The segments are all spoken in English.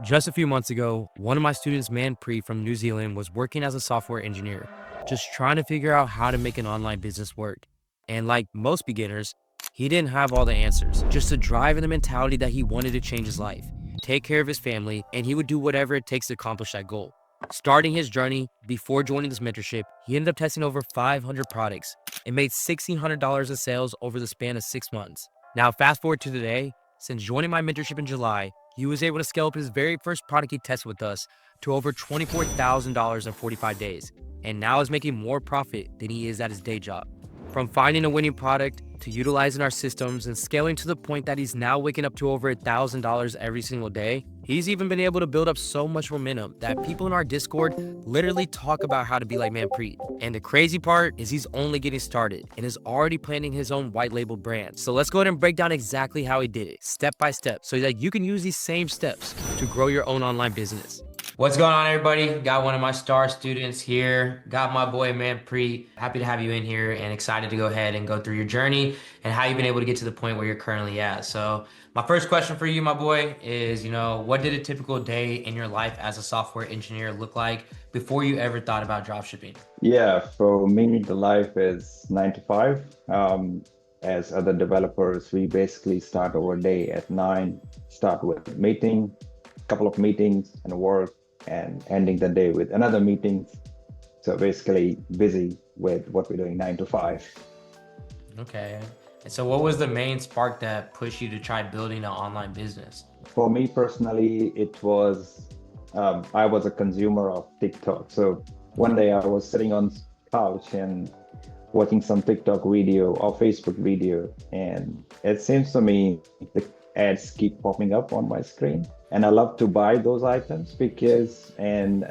Just a few months ago, one of my students, Manpreet from New Zealand, was working as a software engineer, just trying to figure out how to make an online business work. And like most beginners, he didn't have all the answers, just a drive and the mentality that he wanted to change his life, take care of his family, and he would do whatever it takes to accomplish that goal. Starting his journey, before joining this mentorship, he ended up testing over 500 products and made $1,600 in sales over the span of 6 months. Now, fast forward to today, since joining my mentorship in July, he was able to scale up his very first product he tested with us to over $24,000 in 45 days, and now is making more profit than he is at his day job. From finding a winning product to utilizing our systems and scaling to the point that he's now waking up to over $1,000 every single day, he's even been able to build up so much momentum that people in our Discord literally talk about how to be like Manpreet. And the crazy part is he's only getting started and is already planning his own white label brand. So let's go ahead and break down exactly how he did it, step by step, so that you can use these same steps to grow your own online business. What's going on, everybody? Got one of my star students here. Got my boy Manpreet. Happy to have you in here and excited to go ahead and go through your journey and how you've been able to get to the point where you're currently at. So, my first question for you, my boy, is what did a typical day in your life as a software engineer look like before you ever thought about dropshipping? Yeah, for me, the life is 9 to 5. As other developers, we basically start our day at 9, start with meeting, couple of meetings and work, and ending the day with another meeting. So basically busy with what we're doing 9 to 5. Okay. And so, what was the main spark that pushed you to try building an online business? For me personally, it was I was a consumer of TikTok. So one day I was sitting on couch and watching some TikTok video or Facebook video, and it seems to me the ads keep popping up on my screen, and I love to buy those items because, and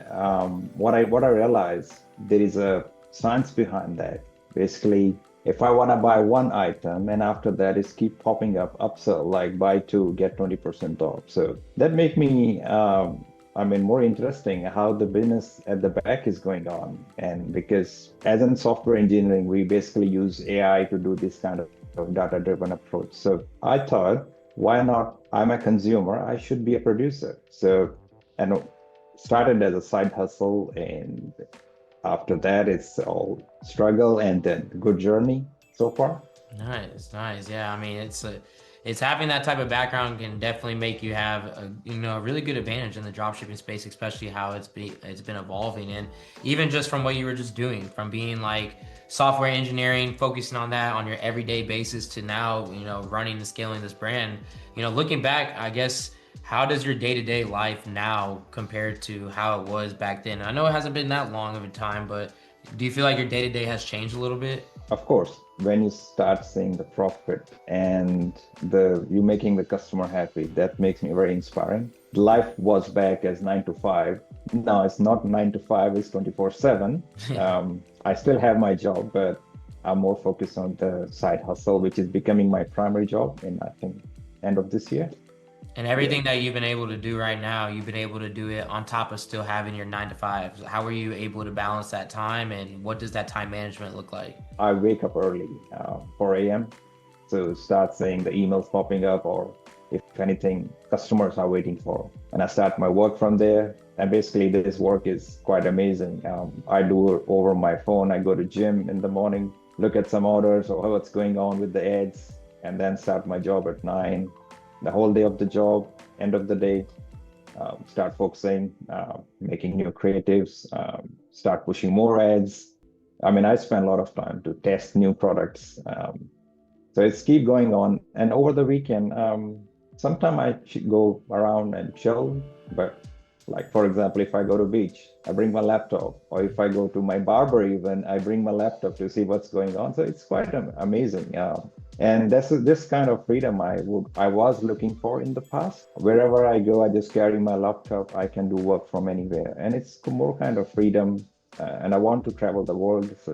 what I realized, there is a science behind that. Basically, if I want to buy one item and after that is keep popping up upsell like buy two get 20% off, so that make me more interesting how the business at the back is going on. And because as in software engineering, we basically use AI to do this kind of data-driven approach. So I thought, why not? I'm a consumer, I should be a producer. So, and started as a side hustle, and after that, it's all struggle and then good journey so far. Nice, nice. Yeah, I mean, it's having that type of background can definitely make you have a really good advantage in the dropshipping space, especially how it's been evolving, and even just from what you were just doing, from being like software engineering, focusing on that on your everyday basis to now, running and scaling this brand. Looking back, I guess, how does your day-to-day life now compare to how it was back then? I know it hasn't been that long of a time, but do you feel like your day-to-day has changed a little bit? Of course, when you start seeing the profit and the you making the customer happy, that makes me very inspiring. Life was back as 9 to 5. Now it's not 9 to 5, it's 24/7. I still have my job, but I'm more focused on the side hustle, which is becoming my primary job in, I think, end of this year. And Yeah. everything that you've been able to do right now, you've been able to do it on top of still having your 9 to 5. How are you able to balance that time, and what does that time management look like? I wake up early, 4 a.m. So start seeing the emails popping up, or if anything, customers are waiting for. And I start my work from there. And basically, this work is quite amazing. I do it over my phone. I go to gym in the morning, look at some orders or what's going on with the ads, and then start my job at 9. The whole day of the job, end of the day, start focusing, making new creatives, start pushing more ads. I mean, I spend a lot of time to test new products. So it's keep going on. And over the weekend, sometimes I go around and chill. But like, for example, if I go to beach, I bring my laptop. Or if I go to my barber even, I bring my laptop to see what's going on. So it's quite amazing. And that's this kind of freedom I was looking for in the past. Wherever I go, I just carry my laptop. I can do work from anywhere. And it's more kind of freedom. And I want to travel the world. So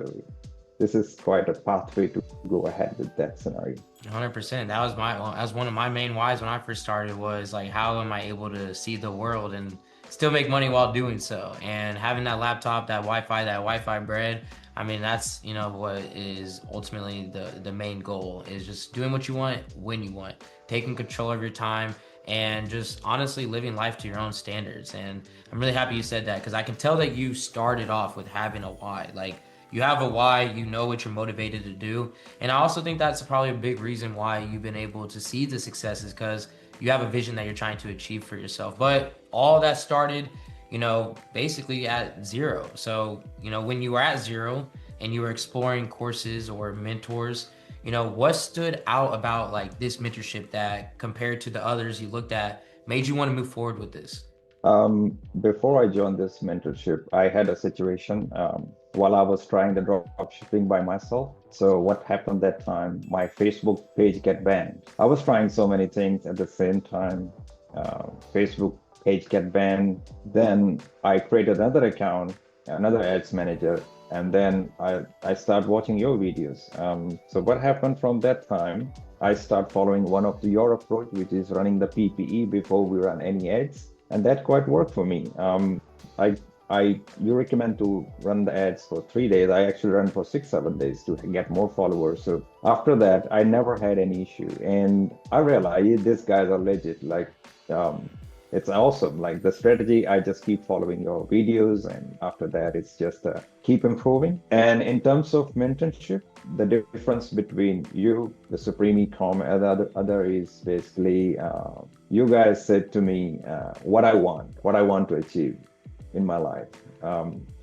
this is quite a pathway to go ahead with that scenario. 100%. That was one of my main whys when I first started, was like, how am I able to see the world and still make money while doing so? And having that laptop, that Wi-Fi bread, I mean, that's what is ultimately the main goal, is just doing what you want when you want, taking control of your time, and just honestly living life to your own standards. And I'm really happy you said that, because I can tell that you started off with having a why. Like, you have a why, you know what you're motivated to do. And I also think that's probably a big reason why you've been able to see the successes, because you have a vision that you're trying to achieve for yourself. But all that started, basically at zero. So, when you were at zero and you were exploring courses or mentors, what stood out about like this mentorship that compared to the others you looked at made you want to move forward with this? Before I joined this mentorship, I had a situation while I was trying the drop shipping by myself. So what happened that time? My Facebook page get banned. I was trying so many things at the same time. Facebook page get banned. Then I created another account, another ads manager, and then I start watching your videos. So what happened from that time? I start following one of your approach, which is running the PPE before we run any ads, and that quite worked for me. I you recommend to run the ads for 3 days. I actually run for 6 7 days to get more followers. So after that, I never had any issue, and I realized these guys are legit. Like, um, it's awesome. Like the strategy, I just keep following your videos, and after that, it's just keep improving. And in terms of mentorship, the difference between you, the Supreme Ecom, and the other is basically you guys said to me what I want to achieve in my life,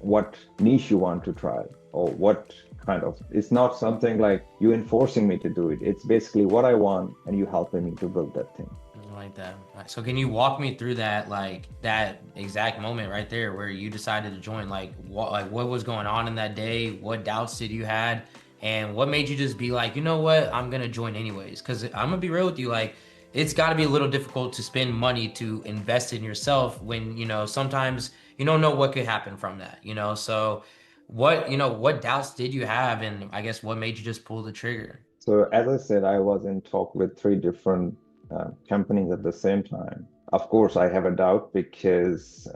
what niche you want to try, or what kind of. It's not something like you enforcing me to do it. It's basically what I want, and you helping me to build that thing. I like that. So can you walk me through that, like that exact moment right there where you decided to join? Like what was going on in that day? What doubts did you had? And what made you just be like, you know what, I'm gonna join anyways? Because I'm gonna be real with you, like it's got to be a little difficult to spend money to invest in yourself when sometimes you don't know what could happen from that. So what doubts did you have, and I guess what made you just pull the trigger? So as I said, I was in talk with three different companies at the same time. Of course, I have a doubt because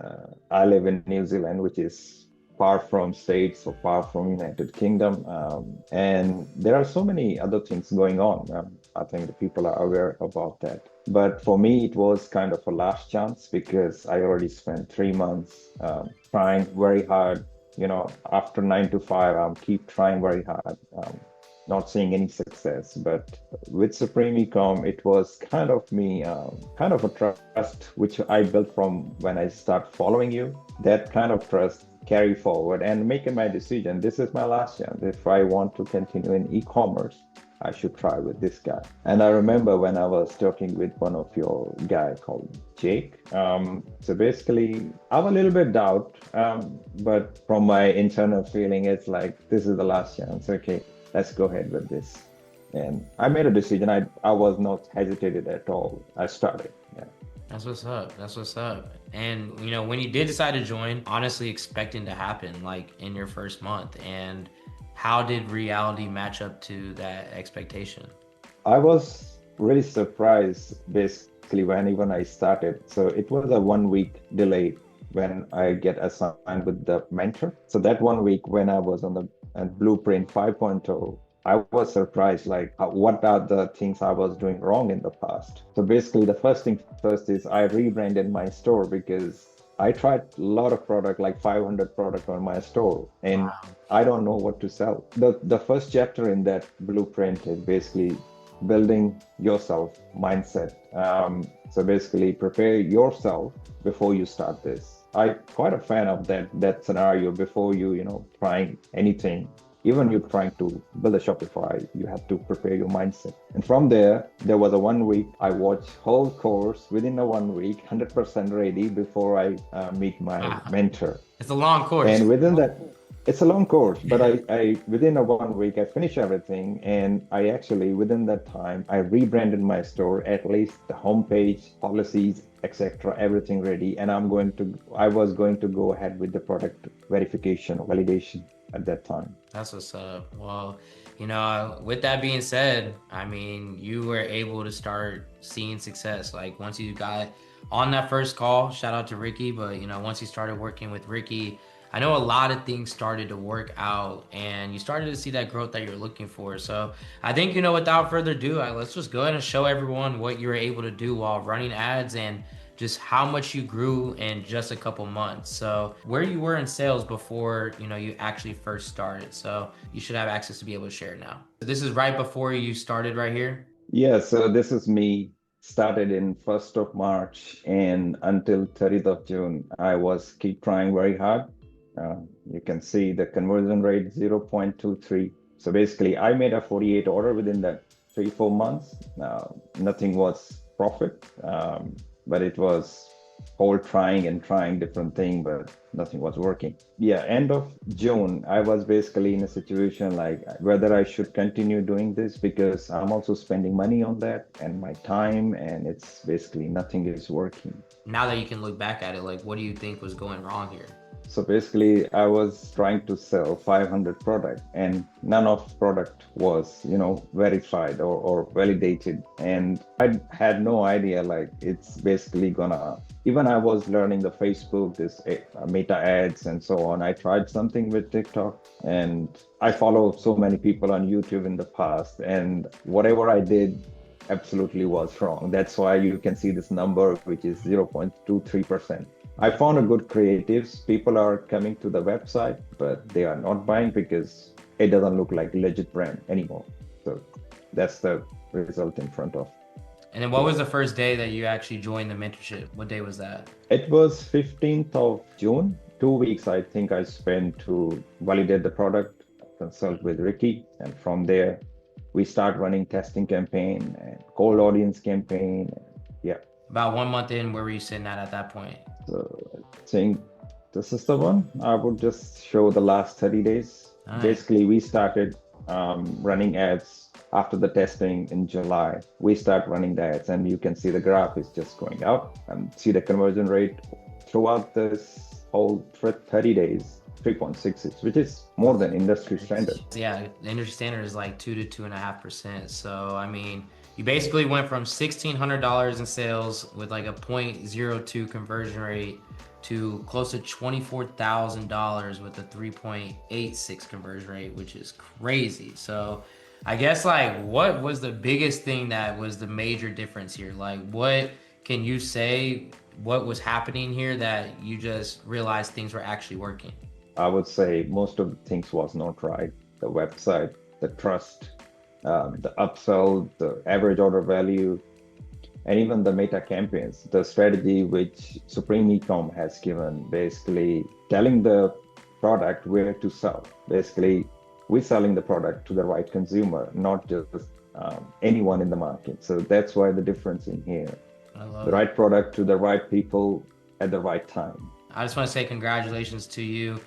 I live in New Zealand, which is far from States or far from United Kingdom, and there are so many other things going on. I think the people are aware about that. But for me, it was kind of a last chance because I already spent 3 months trying very hard. After 9 to 5, I'm keep trying very hard. Not seeing any success. But with Supreme Ecom, it was kind of me, kind of a trust which I built from when I start following you. That kind of trust carry forward and making my decision. This is my last chance. If I want to continue in e-commerce, I should try with this guy. And I remember when I was talking with one of your guy called Jake. So basically, I'm a little bit doubt, but from my internal feeling, it's like this is the last chance. Okay, let's go ahead with this. And I made a decision. I was not hesitated at all. I started. Yeah. That's what's up. That's what's up. And when you did decide to join, honestly expecting to happen like in your first month, and how did reality match up to that expectation? I was really surprised basically when even I started. So it was a 1 week delay when I get assigned with the mentor. So that 1 week when I was on the Blueprint 5.0, I was surprised like what are the things I was doing wrong in the past. So basically the first thing first is I rebranded my store because I tried a lot of product, like 500 product on my store, and Wow. I don't know what to sell. The first chapter in that blueprint is basically building yourself mindset. So basically prepare yourself before you start this. I quite a fan of that scenario before trying anything. Even you're trying to build a Shopify, you have to prepare your mindset. And from there was a 1 week. I watched whole course within a 1 week, 100% ready before I meet my Wow. mentor. It's a long course. And within that, it's a long course, but I within a 1 week, I finished everything. And I actually, within that time, I rebranded my store, at least the homepage, policies, etc., everything ready. And I was going to go ahead with the product verification, validation at that time. That's what's up. Well, with that being said, I mean, you were able to start seeing success. Like once you got on that first call, shout out to Ricky, but once you started working with Ricky, I know a lot of things started to work out and you started to see that growth that you're looking for. So I think, without further ado, let's just go ahead and show everyone what you were able to do while running ads and just how much you grew in just a couple months. So where you were in sales before, you actually first started. So you should have access to be able to share it now. So this is right before you started right here. Yeah, so this is me. Started in 1st of March and until 30th of June, I was keep trying very hard. You can see the conversion rate 0.23. So basically, I made a 48 order within that 3, 4 months. Nothing was profit, but it was whole trying and trying different thing, but nothing was working. Yeah, end of June, I was basically in a situation like whether I should continue doing this because I'm also spending money on that and my time, and it's basically nothing is working. Now that you can look back at it, like what do you think was going wrong here? So basically, I was trying to sell 500 product and none of product was, verified or validated. And I had no idea, like it's basically gonna, even I was learning the Facebook, this meta ads and so on. I tried something with TikTok and I follow so many people on YouTube in the past and whatever I did absolutely was wrong. That's why you can see this number, which is 0.23%. I found a good creatives. People are coming to the website, but they are not buying because it doesn't look like legit brand anymore. So that's the result in front of. And then what was the first day that you actually joined the mentorship? What day was that? It was 15th of June. 2 weeks, I think I spent to validate the product, consult with Ricky, and from there we start running testing campaign and cold audience campaign. Yeah. About 1 month in, where were you sitting at that point? So I think this is the one. I would just show the last 30 days. Nice. Basically, we started running ads after the testing in July. We start running the ads and you can see the graph is just going up and see the conversion rate throughout this whole 30 days, 3.66, which is more than industry standard. Yeah, the industry standard is like 2 to 2.5%. So, I mean, you basically went from $1,600 in sales with like a 0.02 conversion rate to close to $24,000 with a 3.86 conversion rate, which is crazy. So I guess like what was the biggest thing that was the major difference here? Like what can you say what was happening here that you just realized things were actually working? I would say most of the things was not right. The website, the trust, the upsell, the average order value, and even the meta campaigns, the strategy which Supreme Ecom has given, basically telling the product where to sell. Basically, we're selling the product to the right consumer, not just anyone in the market. So that's why the difference in here. The right product to the right people at the right time. I just want to say congratulations to you.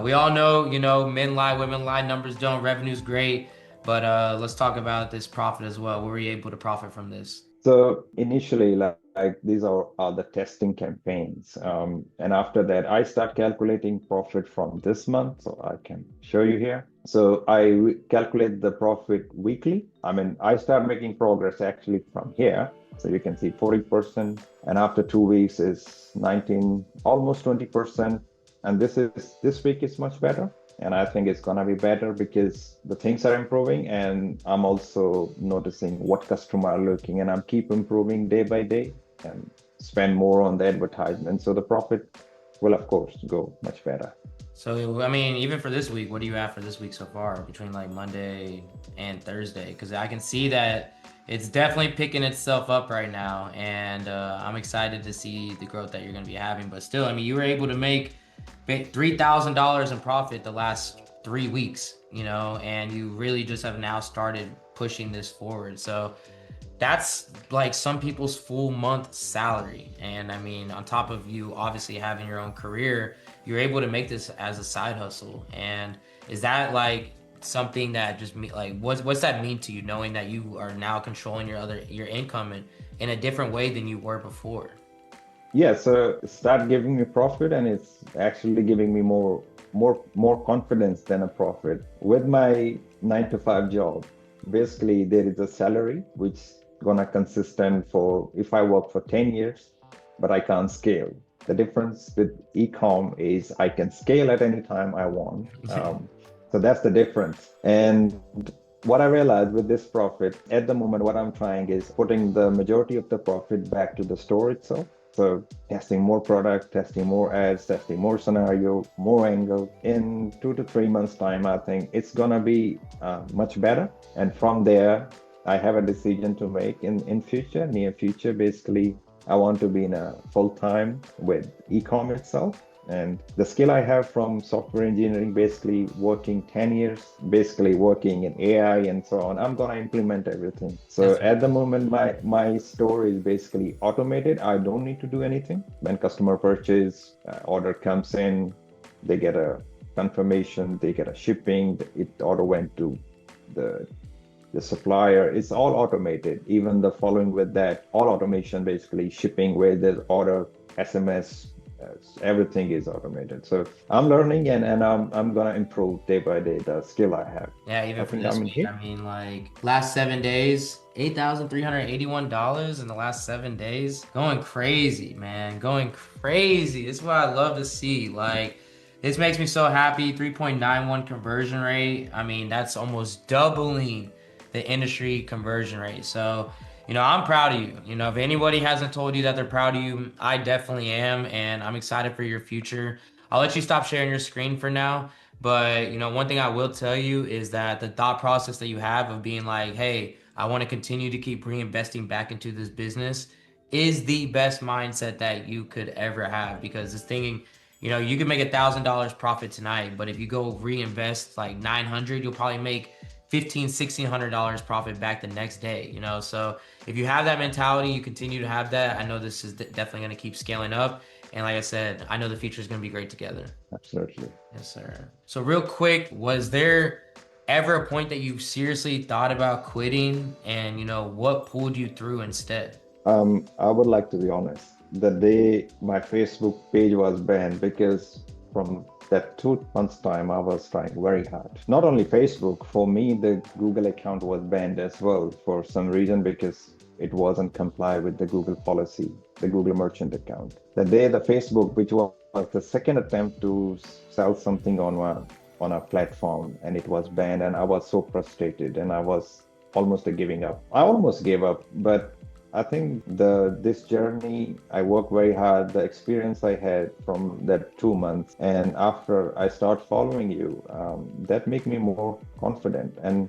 We all know, men lie, women lie, numbers don't, revenue's great. But let's talk about this profit as well. Were you able to profit from this? So initially, like these are the testing campaigns. And after that, I start calculating profit from this month. So I can show you here. So I calculate the profit weekly. I mean, I start making progress actually from here. So you can see 40%. And after 2 weeks is 19, almost 20%. And this week is much better. And I think it's gonna be better because the things are improving and I'm also noticing what customer are looking and I'm keep improving day by day and spend more on the advertisement. So the profit will of course go much better. So, I mean, even for this week, what do you have for this week so far between like Monday and Thursday? Because I can see that it's definitely picking itself up right now. And I'm excited to see the growth that you're going to be having. But still, I mean, you were able to make $3,000 in profit the last 3 weeks, and you really just have now started pushing this forward. So that's like some people's full month salary. And I mean, on top of you obviously having your own career, you're able to make this as a side hustle. And is that like something that just like what's that mean to you, knowing that you are now controlling your income in a different way than you were before? Yeah, so start giving me profit and it's actually giving me more confidence than a profit. With my 9 to 5 job, basically there is a salary which gonna consistent for if I work for 10 years, but I can't scale. The difference with ecom is I can scale at any time I want. So that's the difference. And what I realized with this profit, at the moment, what I'm trying is putting the majority of the profit back to the store itself. So testing more product, testing more ads, testing more scenario, more angle. In 2 to 3 months time, I think it's gonna be much better. And from there, I have a decision to make in future, near future. Basically, I want to be in a full time with ecom itself. And the skill I have from software engineering, basically working 10 years, basically working in AI and so on, I'm gonna implement everything. So That's at the moment, my store is basically automated. I don't need to do anything. When customer purchase order comes in, they get a confirmation, they get a shipping, it auto went to the the supplier. It's all automated. Even the following with that, all automation, basically shipping where there's order, SMS, everything is automated. So I'm learning and I'm gonna improve day by day the skill I have. Yeah, I even for think this I'm in week, here. I mean, like last 7 days, $8,381 in the last 7 days. Going crazy, man. Going crazy. This is what I love to see. Like, this makes me so happy. 3.91 conversion rate. I mean, that's almost doubling the industry conversion rate. So, I'm proud of you. If anybody hasn't told you that they're proud of you, I definitely am. And I'm excited for your future. I'll let you stop sharing your screen for now. But one thing I will tell you is that the thought process that you have of being like, hey, I want to continue to keep reinvesting back into this business is the best mindset that you could ever have because it's thinking, you can make $1,000 profit tonight, but if you go reinvest like 900, you'll probably make 1,600 $1,600 profit back the next day. So if you have that mentality, you continue to have that. I know this is definitely going to keep scaling up. And like I said, I know the future is going to be great together. Absolutely. Yes, sir. So real quick, was there ever a point that you seriously thought about quitting and what pulled you through instead? I would like to be honest. The day my Facebook page was banned, because from that 2 months time, I was trying very hard. Not only Facebook, for me, the Google account was banned as well for some reason because it wasn't comply with the Google policy, the Google merchant account. The day the Facebook, which was the second attempt to sell something on a platform, and it was banned, and I was so frustrated, and I was almost giving up. I almost gave up, but I think this journey, I worked very hard. The experience I had from that 2 months, and after I start following you, that make me more confident. And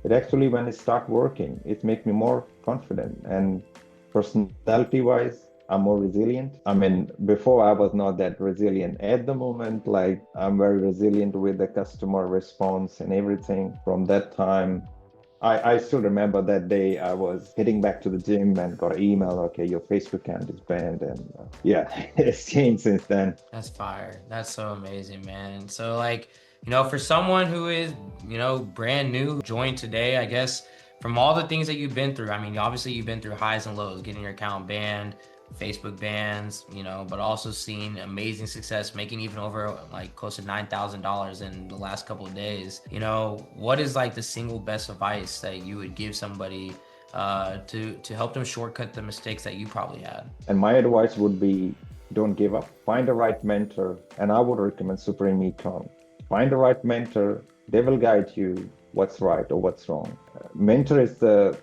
it actually, when it start working, it make me more confident. And personality-wise, I'm more resilient. I mean, before I was not that resilient. At the moment, like I'm very resilient with the customer response and everything. From that time, I still remember that day I was heading back to the gym and got an email, okay, your Facebook account is banned. And yeah, it's changed since then. That's fire. That's so amazing, man. So like, for someone who is, brand new, joined today, I guess from all the things that you've been through, I mean, obviously you've been through highs and lows, getting your account banned, Facebook bans, but also seeing amazing success, making even over like close to $9,000 in the last couple of days. What is like the single best advice that you would give somebody to help them shortcut the mistakes that you probably had? And my advice would be don't give up. Find the right mentor. And I would recommend Supreme Ecom. Find the right mentor. They will guide you what's right or what's wrong. Mentor is the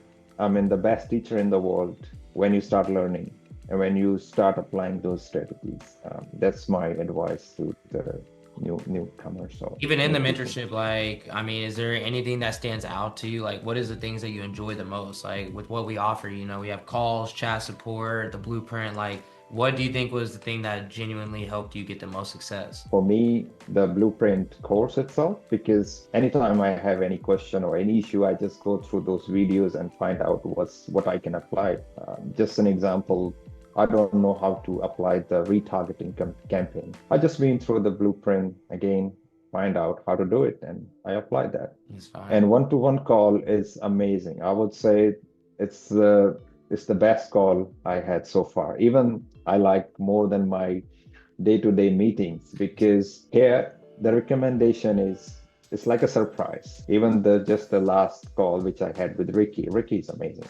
best teacher in the world when you start learning and when you start applying those strategies. That's my advice to the newcomers or Even in new the people. mentorship, like, I mean, is there anything that stands out to you? Like, what is the things that you enjoy the most? Like, with what we offer, we have calls, chat support, the blueprint. Like, what do you think was the thing that genuinely helped you get the most success? For me, the blueprint course itself, because anytime I have any question or any issue, I just go through those videos and find out what I can apply. Just an example, I don't know how to apply the retargeting campaign. I just went through the blueprint again, find out how to do it, and I applied that. It's fire. And one-to-one call is amazing. I would say it's the it's the best call I had so far. Even I like more than my day-to-day meetings because here the recommendation is it's like a surprise. Even the last call which I had with Ricky. Ricky is amazing,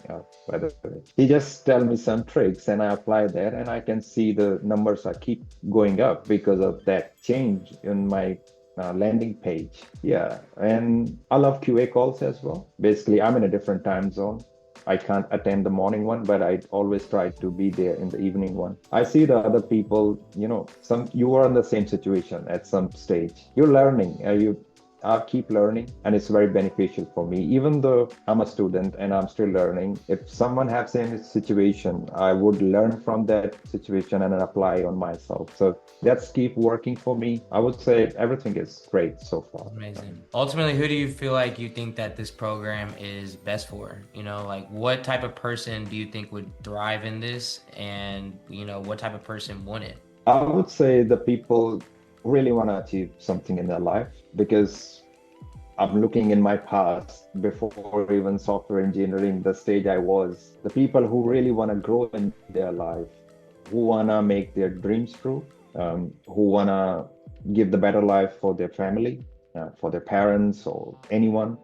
by the way. He just tell me some tricks and I apply that and I can see the numbers are keep going up because of that change in my landing page. Yeah, and I love QA calls as well. Basically, I'm in a different time zone. I can't attend the morning one, but I always try to be there in the evening one. I see the other people, some you are in the same situation at some stage. You're learning, you I keep learning, and it's very beneficial for me. Even though I'm a student and I'm still learning, if someone has same situation, I would learn from that situation and then apply on myself. So that's keep working for me. I would say everything is great so far. Amazing. Ultimately, who do you feel like you think that this program is best for? Like what type of person do you think would thrive in this? And, what type of person wouldn't? I would say the people really want to achieve something in their life because I'm looking in my past before even software engineering, the stage I was, the people who really want to grow in their life, who want to make their dreams true, who want to give the better life for their family, for their parents or anyone,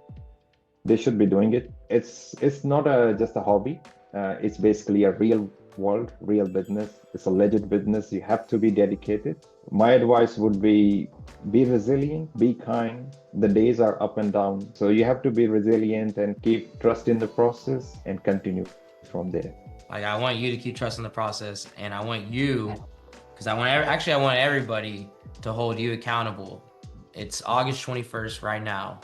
they should be doing it. It's not just a hobby. It's basically a real world, real business. It's a legit business. You have to be dedicated. My advice would be resilient, be kind. The days are up and down. So you have to be resilient and keep trust in the process and continue from there. Like I want you to keep trusting the process, and I want you, because I want everybody to hold you accountable. It's August 21st right now.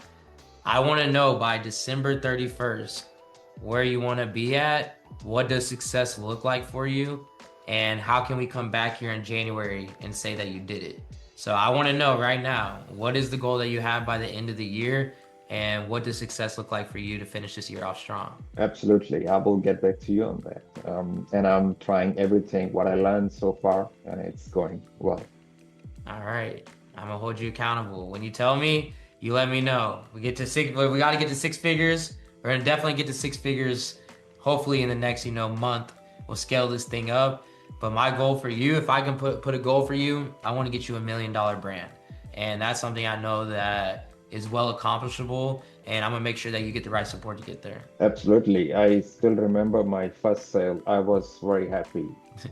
I want to know by December 31st where you want to be at, what does success look like for you, and how can we come back here in January and say that you did it. So I want to know right now, what is the goal that you have by the end of the year, and what does success look like for you to finish this year off strong? Absolutely. I will get back to you on that. And I'm trying everything, what I learned so far, and it's going well. All right. I'm gonna hold you accountable. When you tell me, you let me know. We got to get to six figures. We're gonna definitely get to six figures. Hopefully in the next, month, we'll scale this thing up. But my goal for you, if I can put a goal for you, I want to get you $1 million brand, and that's something I know that is well accomplishable. And I'm gonna make sure that you get the right support to get there. Absolutely. I still remember my first sale. I was very happy.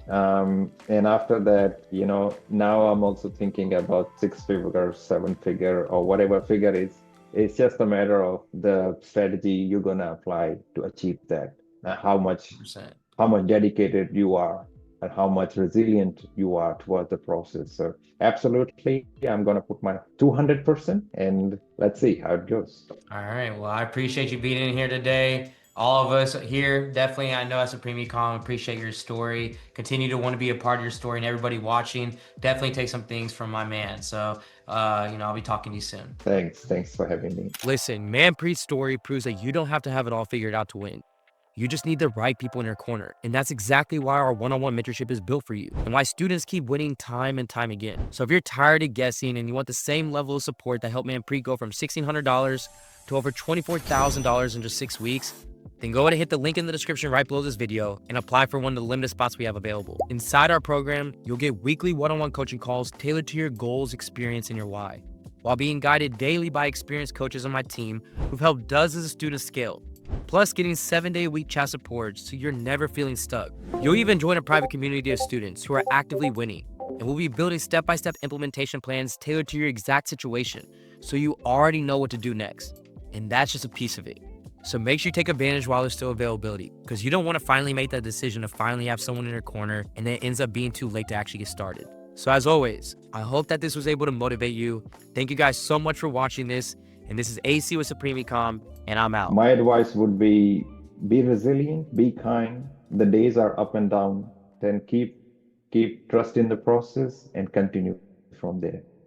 And after that, now I'm also thinking about six-figure, seven-figure, or whatever figure is. It's just a matter of the strategy you're gonna apply to achieve that. How much 100%. how much dedicated you are and how much resilient you are towards the process. So absolutely, I'm gonna put my 200% and let's see how it goes. All right. Well, I appreciate you being in here today. All of us here, definitely, I know as a Supreme Ecom, appreciate your story. Continue to want to be a part of your story, and everybody watching, definitely take some things from my man. So, I'll be talking to you soon. Thanks for having me. Listen, Manpreet's story proves that you don't have to have it all figured out to win. You just need the right people in your corner. And that's exactly why our one-on-one mentorship is built for you and why students keep winning time and time again. So if you're tired of guessing and you want the same level of support that helped Manpreet go from $1,600 to over $24,000 in just 6 weeks, then go ahead and hit the link in the description right below this video and apply for one of the limited spots we have available. Inside our program, you'll get weekly one-on-one coaching calls tailored to your goals, experience, and your why, while being guided daily by experienced coaches on my team who've helped dozens of students scale. Plus, getting 7-day-a-week chat support so you're never feeling stuck. You'll even join a private community of students who are actively winning. And we'll be building step-by-step implementation plans tailored to your exact situation so you already know what to do next. And that's just a piece of it. So make sure you take advantage while there's still availability, because you don't want to finally make that decision to finally have someone in your corner and then it ends up being too late to actually get started. So as always, I hope that this was able to motivate you. Thank you guys so much for watching this. And this is AC with Supreme Ecom, and I'm out. My advice would be resilient, be kind. The days are up and down. Then keep trust in the process and continue from there.